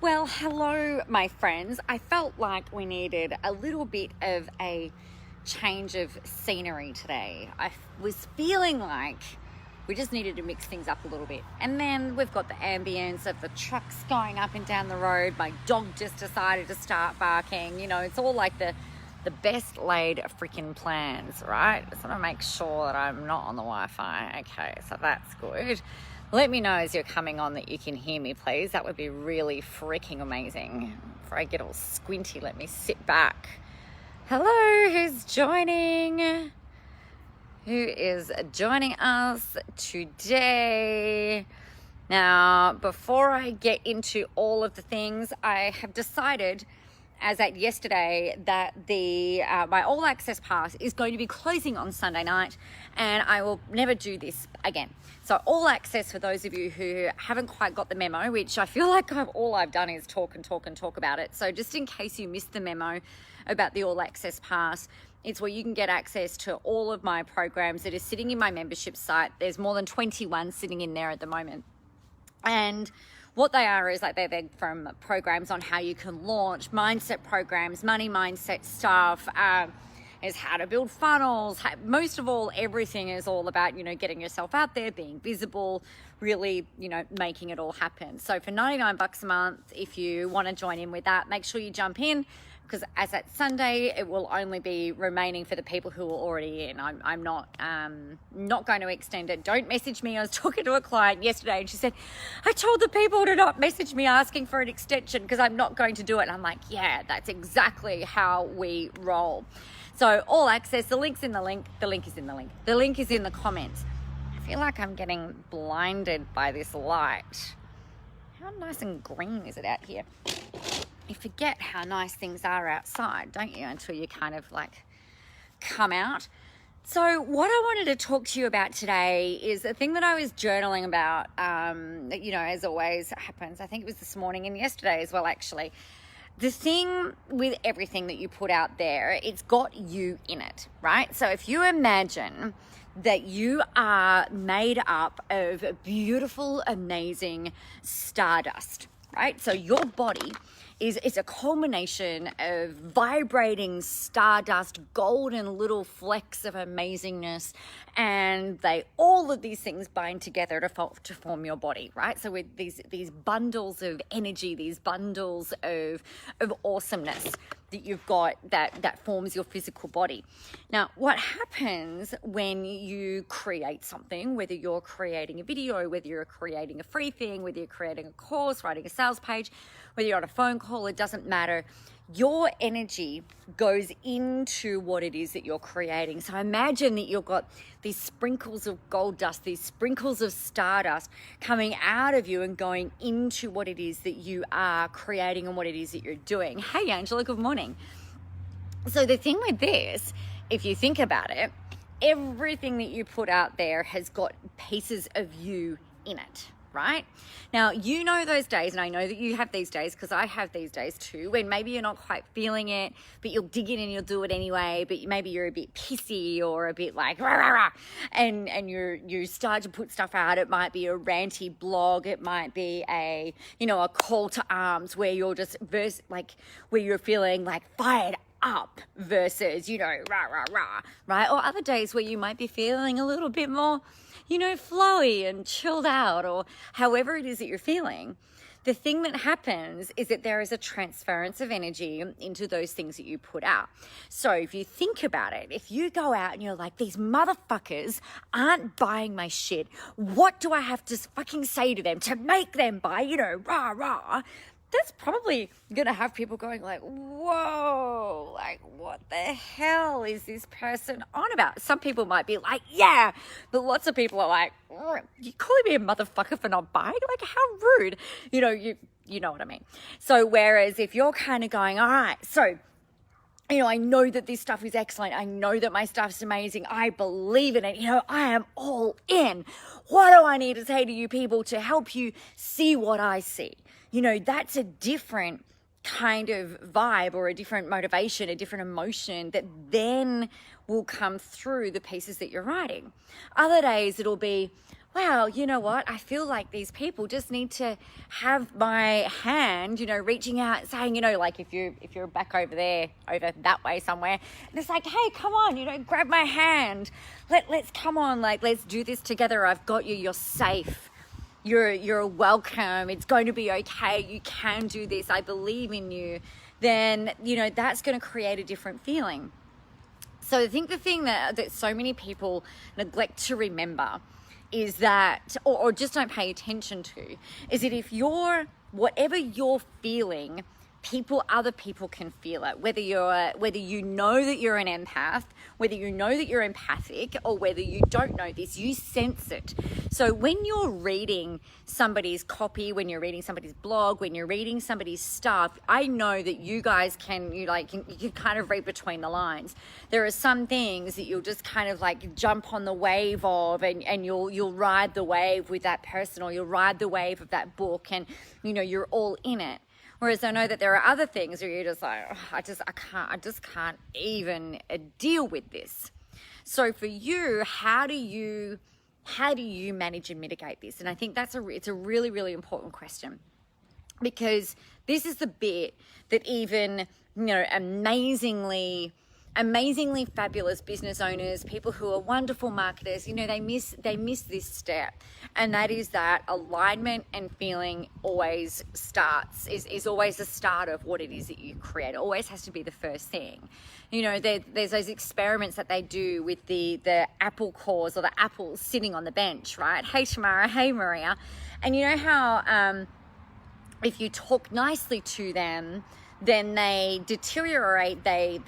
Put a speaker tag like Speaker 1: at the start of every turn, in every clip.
Speaker 1: Well, hello, my friends. I felt like we needed a little bit of a change of scenery today. I was feeling like we just needed to mix things up a little bit. And then we've got the ambience of the trucks going up and down the road. My dog just decided to start barking. You know, it's all like the best laid freaking plans, right? I just want to make sure that I'm not on the Wi-Fi. Okay, so that's good. Let me know as you're coming on that you can hear me, please. That would be really freaking amazing. Before I get all squinty, let me sit back. Hello, who's joining? Who is joining us today? Now, before I get into all of the things, I have decided, as at yesterday, that my all access pass is going to be closing on Sunday night, and I will never do this again. So all access, for those of you who haven't quite got the memo, which I feel like all I've done is talk about it. So just in case you missed the memo about the all access pass, it's where you can get access to all of my programs that are sitting in my membership site. There's more than 21 sitting in there at the moment. And what they are is like they're from programs on how you can launch, mindset programs, money mindset stuff, is how to build funnels. Most of all, everything is all about, getting yourself out there, being visible, really, making it all happen. So for 99 bucks a month, if you want to join in with that, make sure you jump in, because as at Sunday, it will only be remaining for the people who are already in. I'm not going to extend it. Don't message me. I was talking to a client yesterday and she said, I told the people to not message me asking for an extension because I'm not going to do it. And I'm like, yeah, that's exactly how we roll. So all access, the link's in the link. The link is in the link. The link is in the comments. I feel like I'm getting blinded by this light. How nice and green is it out here? You forget how nice things are outside, don't you, until you kind of like come out. So what I wanted to talk to you about today is the thing that I was journaling about, as always happens. I think it was this morning and yesterday as well, actually. The thing with everything that you put out there, it's got you in it, right? So if you imagine that you are made up of beautiful, amazing stardust, right? So your body is a culmination of vibrating stardust, golden little flecks of amazingness, and all of these things bind together to form your body, right? So with these bundles of energy, these bundles of awesomeness that you've got that forms your physical body. Now, what happens when you create something, whether you're creating a video, whether you're creating a free thing, whether you're creating a course, writing a sales page, whether you're on a phone call, it doesn't matter. Your energy goes into what it is that you're creating. So imagine that you've got these sprinkles of gold dust, these sprinkles of stardust coming out of you and going into what it is that you are creating and what it is that you're doing. Hey, Angela, good morning. So the thing with this, if you think about it, everything that you put out there has got pieces of you in it. Right? Now, you know those days, and I know that you have these days because I have these days too, when maybe you're not quite feeling it, but you'll dig in and you'll do it anyway, but maybe you're a bit pissy or a bit like, rah, rah, rah, and you start to put stuff out. It might be a ranty blog. It might be a call to arms where you're just where you're feeling like fired up versus, rah, rah, rah, right? Or other days where you might be feeling a little bit more, flowy and chilled out, or however it is that you're feeling. The thing that happens is that there is a transference of energy into those things that you put out. So if you think about it, if you go out and you're like, these motherfuckers aren't buying my shit, what do I have to fucking say to them to make them buy, rah, rah? That's probably going to have people going like, whoa, like what the hell is this person on about? Some people might be like, yeah, but lots of people are like, you calling me a motherfucker for not buying? Like, how rude. You know what I mean? So whereas if you're kind of going, all right, so I know that this stuff is excellent. I know that my stuff's amazing. I believe in it. I am all in. What do I need to say to you people to help you see what I see? That's a different kind of vibe or a different motivation, a different emotion that then will come through the pieces that you're writing. Other days it'll be, wow, you know what? I feel like these people just need to have my hand, reaching out, saying, like if you're back over there, over that way somewhere, and it's like, hey, come on, grab my hand. Let's come on, like, let's do this together. I've got you. You're safe. You're welcome. It's going to be okay. You can do this. I believe in you. Then, that's going to create a different feeling. So I think the thing that so many people neglect to remember is that, or just don't pay attention to, is that if whatever you're feeling, other people can feel it. Whether you know that you're an empath, whether you know that you're empathic, or whether you don't know this, you sense it. So when you're reading somebody's copy, when you're reading somebody's blog, when you're reading somebody's stuff, I know that you guys can kind of read between the lines. There are some things that you'll just kind of like jump on the wave of, and you'll ride the wave with that person, or you'll ride the wave of that book, and you're all in it. Whereas I know that there are other things where you're just like, oh, I just can't even deal with this. So for you, how do you manage and mitigate this? And I think it's a really, really important question, because this is the bit that even, amazingly fabulous business owners, people who are wonderful marketers, they miss this step. And that is that alignment and feeling always is always the start of what it is that you create. It always has to be the first thing. There's those experiments that they do with the apple cores, or the apples sitting on the bench, right? Hey, Tamara. Hey, Maria. And you know how if you talk nicely to them, then they deteriorate, they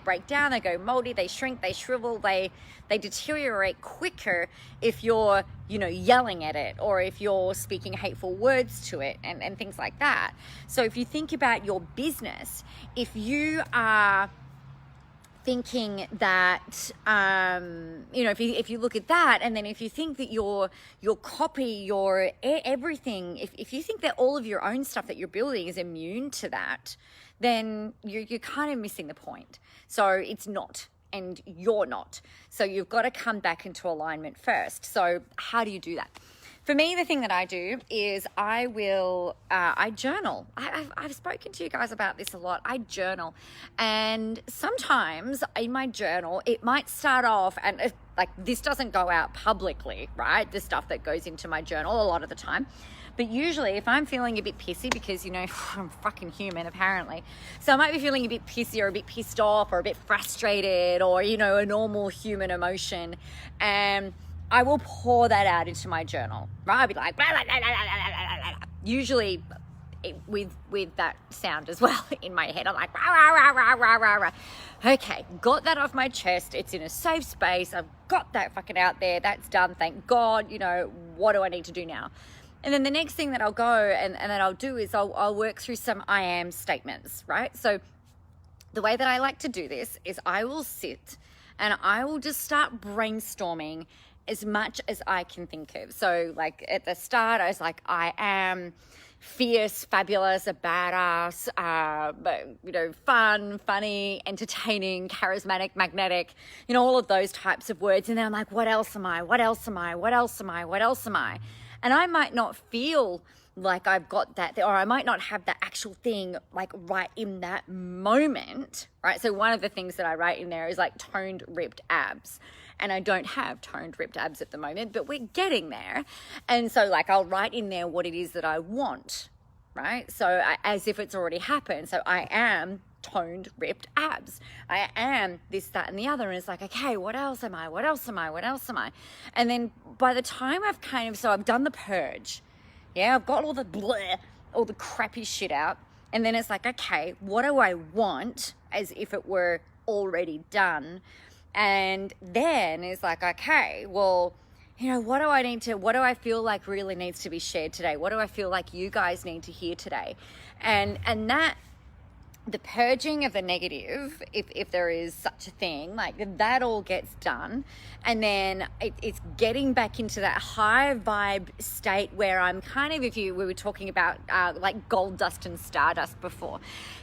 Speaker 1: break down, they go moldy, they shrink, they shrivel, they deteriorate quicker if you're, yelling at it, or if you're speaking hateful words to it, and things like that. So if you think about your business, if you are thinking that, if you look at that, and then if you think that your copy, your everything, if you think that all of your own stuff that you're building is immune to that, then you're kind of missing the point. So it's not, and you're not. So you've got to come back into alignment first. So how do you do that? For me, the thing that I do is I journal. I've spoken to you guys about this a lot. I journal. And sometimes in my journal, it might start off, and this doesn't go out publicly, right? The stuff that goes into my journal a lot of the time. But usually if I'm feeling a bit pissy, because, I'm fucking human apparently. So I might be feeling a bit pissy, or a bit pissed off, or a bit frustrated, or, a normal human emotion. And I will pour that out into my journal, right? I'll be like, blah, blah, blah, blah, blah, blah, blah. Usually with that sound as well in my head. I'm like, rah, rah, rah, rah, rah, rah. Okay, got that off my chest. It's in a safe space. I've got that fucking out there. That's done. Thank God. What do I need to do now? And then the next thing that I'll go and that I'll do is I'll work through some I am statements, right? So the way that I like to do this is I will sit and I will just start brainstorming as much as I can think of. So like at the start, I was like, I am fierce, fabulous, a badass, fun, funny, entertaining, charismatic, magnetic, all of those types of words. And then I'm like, what else am I? What else am I? What else am I? What else am I? And I might not feel like I've got that, or I might not have the actual thing like right in that moment, right? So one of the things that I write in there is like toned, ripped abs. And I don't have toned, ripped abs at the moment, but we're getting there. And so like I'll write in there what it is that I want, right? So as if it's already happened. So I am toned, ripped abs. I am this, that, and the other. And it's like, okay, what else am I? What else am I? What else am I? And then by the time I've done the purge. Yeah, I've got all the bleh, all the crappy shit out. And then it's like, okay, what do I want, as if it were already done? And then it's like, okay, well, what do I feel like really needs to be shared today? What do I feel like you guys need to hear today? And that, the purging of the negative, if there is such a thing, like that all gets done. And then it's getting back into that high vibe state where I'm kind of, we were talking about like gold dust and stardust before,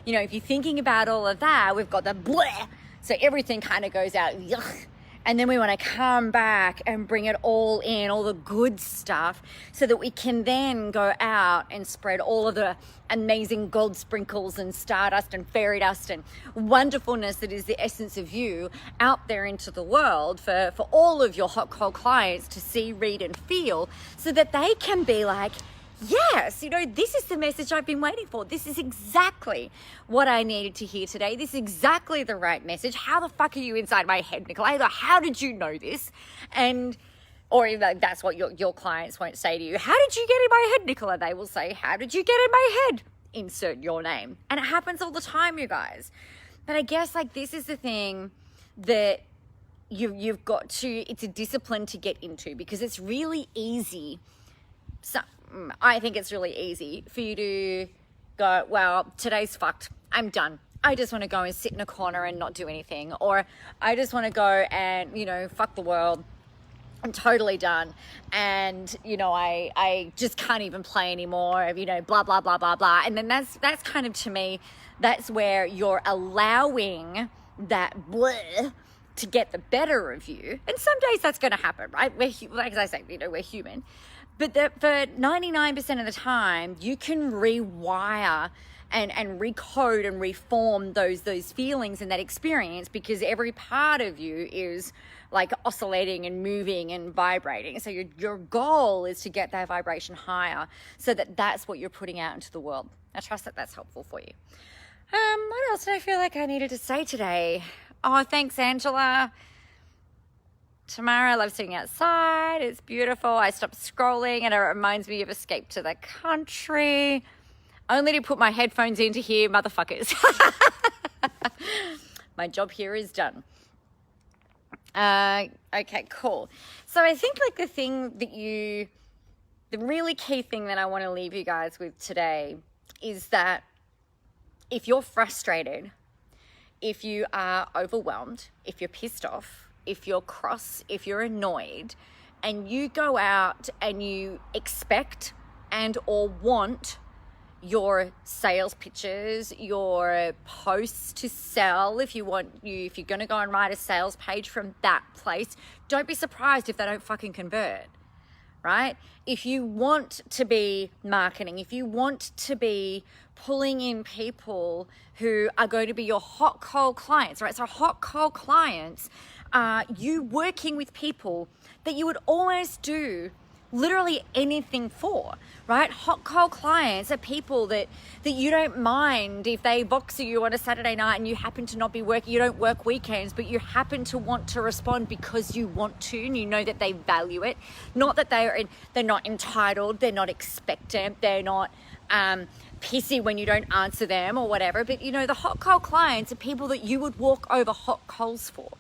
Speaker 1: if you're thinking about all of that, we've got the bleh. So everything kind of goes out, yuck. And then we want to come back and bring it all in, all the good stuff, so that we can then go out and spread all of the amazing gold sprinkles and stardust and fairy dust and wonderfulness that is the essence of you out there into the world for all of your hot cold clients to see, read and feel, so that they can be like, yes, this is the message I've been waiting for. This is exactly what I needed to hear today. This is exactly the right message. How the fuck are you inside my head, Nicola? How did you know this? Or if that's what your clients won't say to you. How did you get in my head, Nicola? They will say, how did you get in my head? Insert your name. And it happens all the time, you guys. But I guess this is the thing that you've got to, it's a discipline to get into, because it's really easy. So I think it's really easy for you to go, well, today's fucked. I'm done. I just want to go and sit in a corner and not do anything. Or I just want to go and, fuck the world. I'm totally done. And, I just can't even play anymore, blah, blah, blah, blah, blah. And then that's kind of, to me, that's where you're allowing that bleh to get the better of you. And some days that's going to happen, right? Like I say, we're human. But for 99% of the time, you can rewire and recode and reform those feelings and that experience, because every part of you is oscillating and moving and vibrating. So your goal is to get that vibration higher, so that's what you're putting out into the world. I trust that that's helpful for you. What else did I feel like I needed to say today? Oh, thanks, Angela. Tomorrow I love sitting outside. It's beautiful. I stopped scrolling and it reminds me of Escape to the Country. Only to put my headphones in to hear motherfuckers. My job here is done. Okay, cool. So I think the really key thing that I want to leave you guys with today is that if you're frustrated, if you are overwhelmed, if you're pissed off, if you're cross, if you're annoyed, and you go out and you expect and or want your sales pitches, your posts to sell, if you're going to go and write a sales page from that place, don't be surprised if they don't fucking convert, right? If you want to be marketing, if you want to be pulling in people who are going to be your hot cold clients, right? So hot cold clients are you working with people that you would almost do literally anything for, right? Hot cold clients are people that you don't mind if they box you on a Saturday night and you happen to not be working, you don't work weekends, but you happen to want to respond because you want to, and you know that they value it. Not that they're not entitled, they're not expectant, they're not pissy when you don't answer them or whatever, but the hot cold clients are people that you would walk over hot coals for.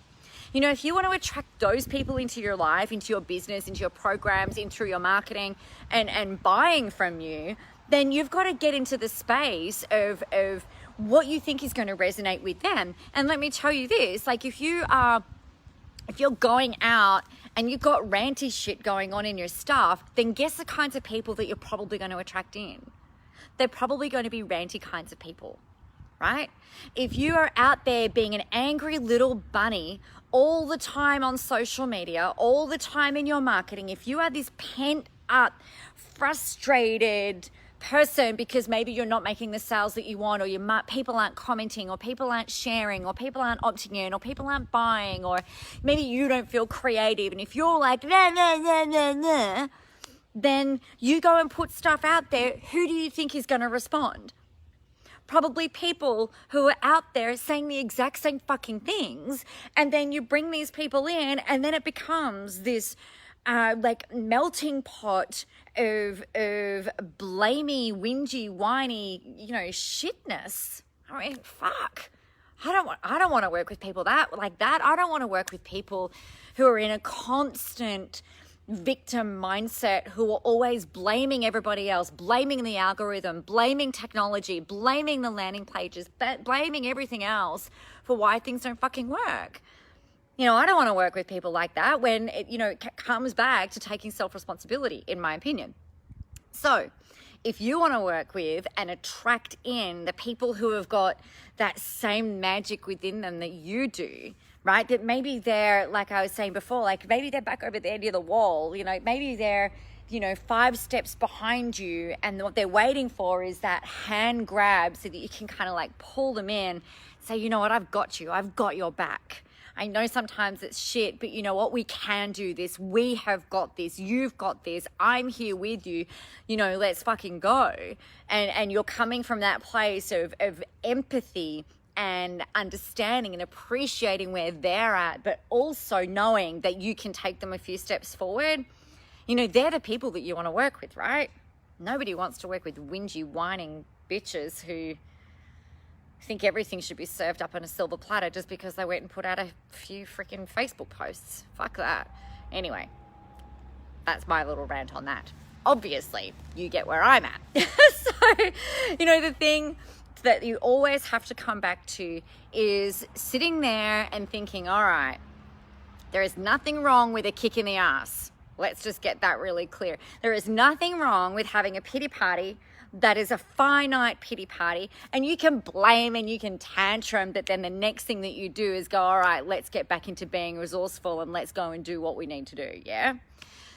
Speaker 1: If you want to attract those people into your life, into your business, into your programs, into your marketing and buying from you, then you've got to get into the space of what you think is going to resonate with them. And let me tell you this, if you're going out and you've got ranty shit going on in your stuff, then guess the kinds of people that you're probably going to attract in. They're probably going to be ranty kinds of people, right? If you are out there being an angry little bunny all the time on social media, all the time in your marketing, if you are this pent up, frustrated person because maybe you're not making the sales that you want, or people aren't commenting, or people aren't sharing, or people aren't opting in, or people aren't buying, or maybe you don't feel creative, and if you're like, nah, nah, nah, nah, nah, then you go and put stuff out there, who do you think is going to respond? Probably people who are out there saying the exact same fucking things, and then you bring these people in, and then it becomes this melting pot of blamey, whingy, whiny, shitness. I mean, fuck. I don't want to work with people like that. I don't want to work with people who are in a constant victim mindset, who are always blaming everybody else, blaming the algorithm, blaming technology, blaming the landing pages, blaming everything else for why things don't fucking work. I don't want to work with people like that when it comes back to taking self-responsibility, in my opinion. So if you want to work with and attract in the people who have got that same magic within them that you do, right? That maybe they're, like I was saying before, like maybe they're back over there near the wall, you know, maybe they're, you know, 5 steps behind you, and what they're waiting for is that hand grab so that you can kind of like pull them in, say, you know what, I've got you, I've got your back. I know sometimes it's shit, but you know what, we can do this. We have got this. You've got this. I'm here with you. You know, let's fucking go. And you're coming from that place of empathy and understanding and appreciating where they're at, but also knowing that you can take them a few steps forward. You know, they're the people that you want to work with, right? Nobody wants to work with whingy, whining bitches who think everything should be served up on a silver platter just because they went and put out a few freaking Facebook posts. Fuck that. Anyway, that's my little rant on that. Obviously, you get where I'm at. So, you know, the thing that you always have to come back to is sitting there and thinking, all right, there is nothing wrong with a kick in the ass. Let's just get that really clear. There is nothing wrong with having a pity party that is a finite pity party, and you can blame and you can tantrum, but then the next thing that you do is go, all right, let's get back into being resourceful and let's go and do what we need to do, yeah?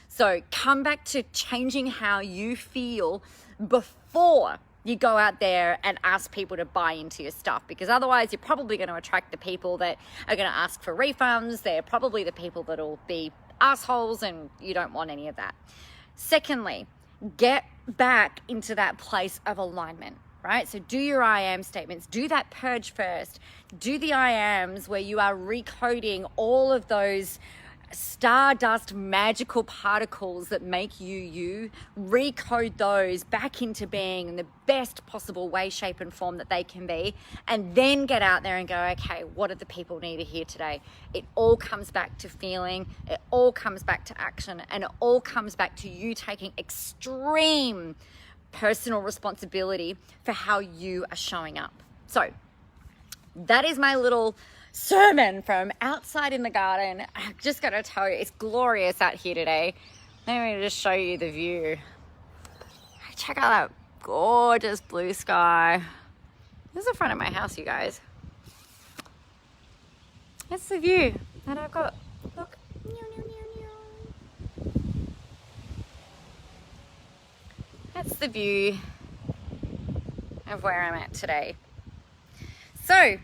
Speaker 1: So come back to changing how you feel before you go out there and ask people to buy into your stuff, because otherwise you're probably going to attract the people that are going to ask for refunds. They're probably the people that will be assholes, and you don't want any of that. Secondly, get back into that place of alignment, right? So do your I am statements, do that purge first, do the I ams where you are recoding all of those stardust magical particles that make you, recode those back into being in the best possible way, shape and form that they can be, and then get out there and go, okay, what do the people need to hear today? It all comes back to feeling, it all comes back to action, and it all comes back to you taking extreme personal responsibility for how you are showing up. So that is my little sermon from outside in the garden. I'm just going to tell you, it's glorious out here today. Let me just show you the view. Check out that gorgeous blue sky. This is the front of my house, you guys. That's the view that I've got. Look. That's the view of where I'm at today. So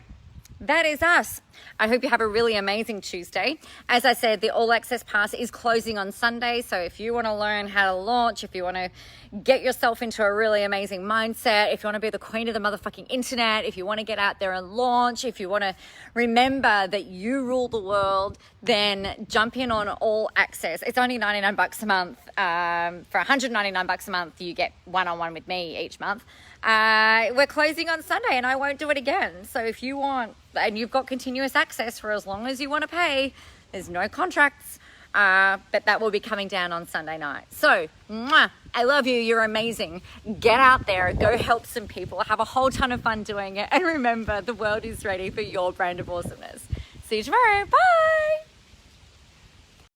Speaker 1: that is us. I hope you have a really amazing Tuesday. As I said, the All Access Pass is closing on Sunday. So if you want to learn how to launch, if you want to get yourself into a really amazing mindset, if you want to be the queen of the motherfucking internet, if you want to get out there and launch, if you want to remember that you rule the world, then jump in on All Access. It's only $99 a month. For $199 a month, you get one-on-one with me each month. We're closing on Sunday and I won't do it again. So if you want, and you've got continuous access for as long as you want to pay, there's no contracts, but that will be coming down on Sunday night. So I love you. You're amazing. Get out there, go help some people, have a whole ton of fun doing it. And remember, the world is ready for your brand of awesomeness. See you tomorrow. Bye.